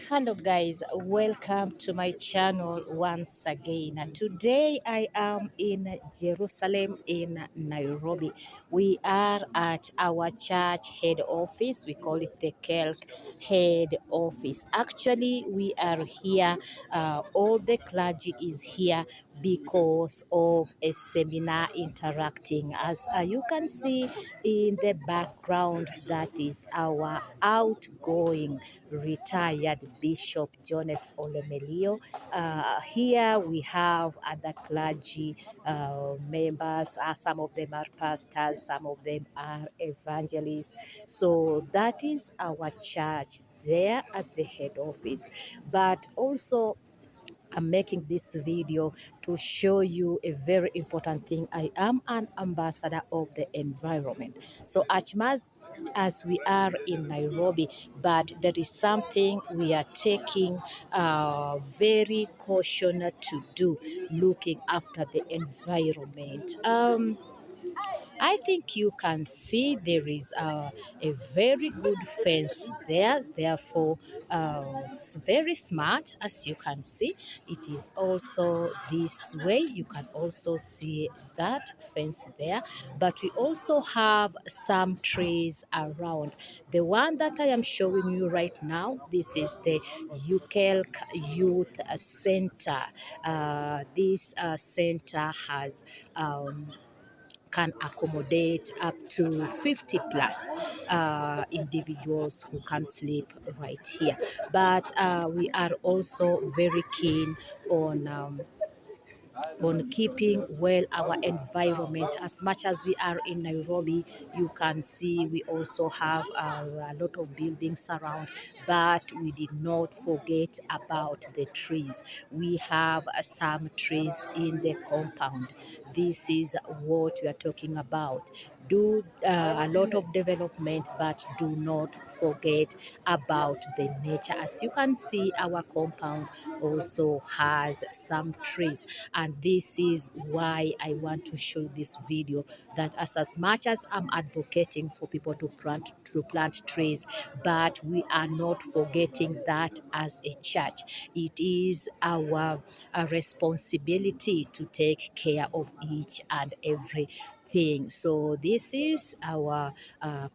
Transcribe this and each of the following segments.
Hello guys, welcome to my channel once again. Today I am in Jerusalem in Nairobi. We are at our church head office. We call it the KELK head office. Actually, we are here, all the clergy is here because of a seminar interacting. As you can see in the background, that is our outgoing retired Bishop Jones Olemelio. Here we have other clergy members. Some of them are pastors, some of them are evangelists. So that is our church there at the head office. But also I'm making this video to show you a very important thing. I am an ambassador of the environment. So as much as we are in Nairobi, but there is something we are taking very caution to do, looking after the environment. I think you can see there is a very good fence there, therefore it's very smart. As you can see, it is also this way. You can also see that fence there, but we also have some trees around. The one that I am showing you right now, this is the UKELK Youth Center. This center has can accommodate up to 50 plus individuals who can sleep right here. But we are also very keen on keeping well our environment. As much as we are in Nairobi, you can see we also have a lot of buildings around, but we did not forget about the trees. We have some trees in the compound. This is what we are talking about. Do a lot of development, but do not forget about the nature. As you can see, our compound also has some trees, and this is why I want to show this video, that as much as I'm advocating for people to plant trees, but we are not forgetting that as a church it is our responsibility to take care of each and every thing. So this is our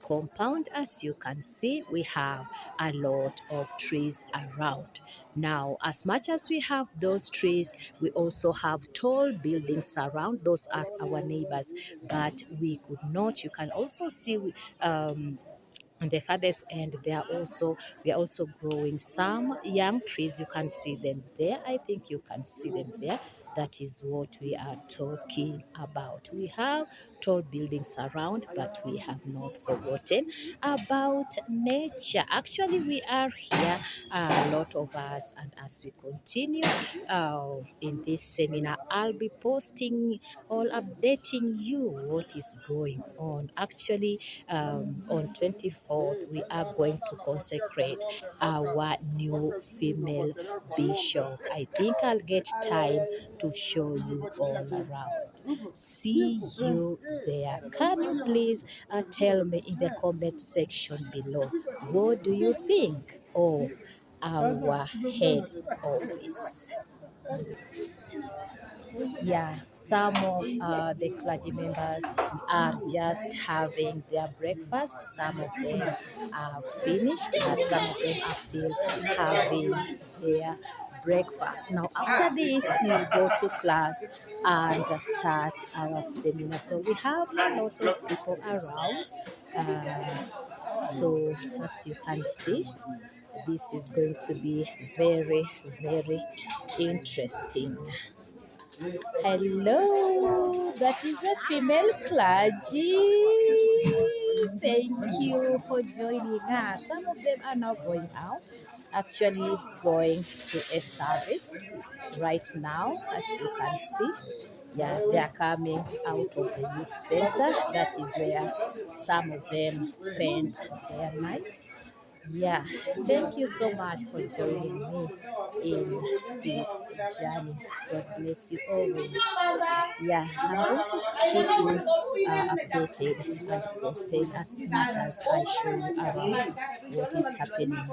compound. As you can see, we have a lot of trees around. Now, as much as we have those trees, we also have tall buildings around. Those are our neighbors, but we can also see on the farthest end, we are also growing some young trees. You can see them there. I think you can see them there. That is what we are talking about. We have tall buildings around, but we have not forgotten about nature. Actually, we are here, a lot of us, and as we continue in this seminar, I'll be posting or updating you what is going on. Actually, on 24th, we are going to consecrate our new female bishop. I think I'll get time to show you all around. See you there. Can you please tell me in the comment section below, what do you think of our head office? Yeah, some of the clergy members are just having their breakfast. Some of them are finished, but some of them are still having their breakfast. Now, after this, we'll go to class and start our seminar. So we have a lot of people around. So as you can see, this is going to be very, very interesting. Hello, that is a female clergy. Thank you for joining us. Some of them are now going out, actually going to a service right now, as you can see. Yeah, they are coming out of the youth center. That is where some of them spend their night. Yeah, thank you so much for joining me in this journey. God bless you always. Yeah, I'm going to keep you updated and posted as much as I show you around what is happening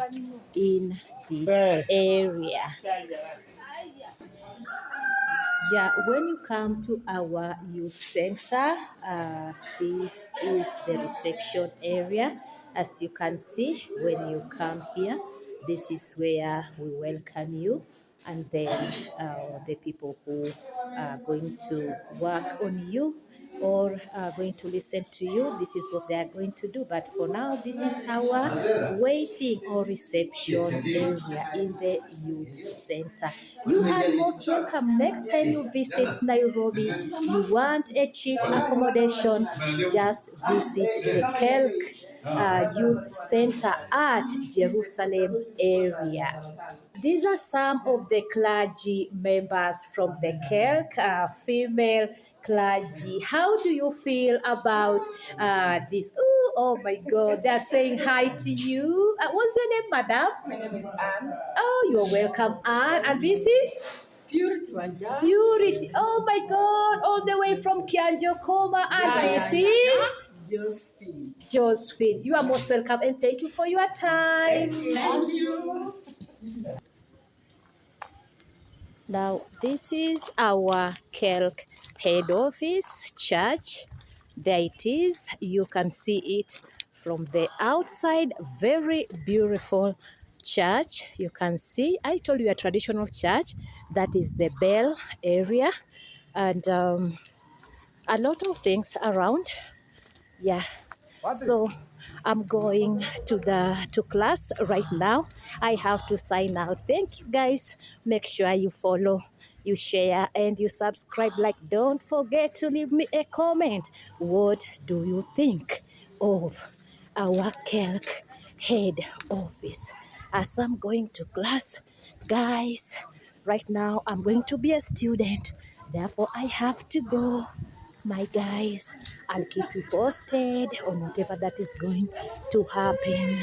in this area. Yeah, when you come to our youth center, this is the reception area. As you can see, when you come here, this is where we welcome you. And then the people who are going to work on you or are going to listen to you, this is what they are going to do. But for now, this is our waiting or reception area in the youth center. You are most welcome. Next time you visit Nairobi, you want a cheap accommodation, just visit the Kelk Youth Center at Jerusalem area. These are some of the clergy members from the Kelk, female clergy. How do you feel about this? Ooh, oh my God, they're saying hi to you. What's your name, madam? My name is Anne. Oh, you're welcome, Anne. And this is? Purity Wanja. Purity. Oh my God, all the way from Kianjo Koma. And this is? Josephine. Josephine. You are most welcome and thank you for your time. Thank you. Now, this is our Kelk head office church. There it is. You can see it from the outside. Very beautiful church. You can see, I told you a traditional church. That is the bell area. And a lot of things around. Yeah. So I'm going to class right now. I have to sign out. Thank you guys. Make sure you follow, you share, and you subscribe. Like, don't forget to leave me a comment. What do you think of our Kelk head office? As I'm going to class, guys, right now I'm going to be a student. Therefore, I have to go. My guys, I'll keep you posted on whatever that is going to happen.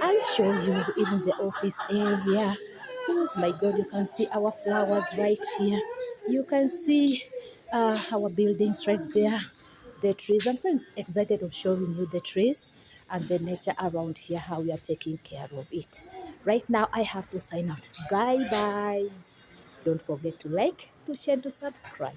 I'll show you even the office area. Oh my God, you can see our flowers right here. You can see our buildings right there. The trees. I'm so excited of showing you the trees and the nature around here, how we are taking care of it. Right now, I have to sign out. Bye, guys. Don't forget to like, to share, to subscribe.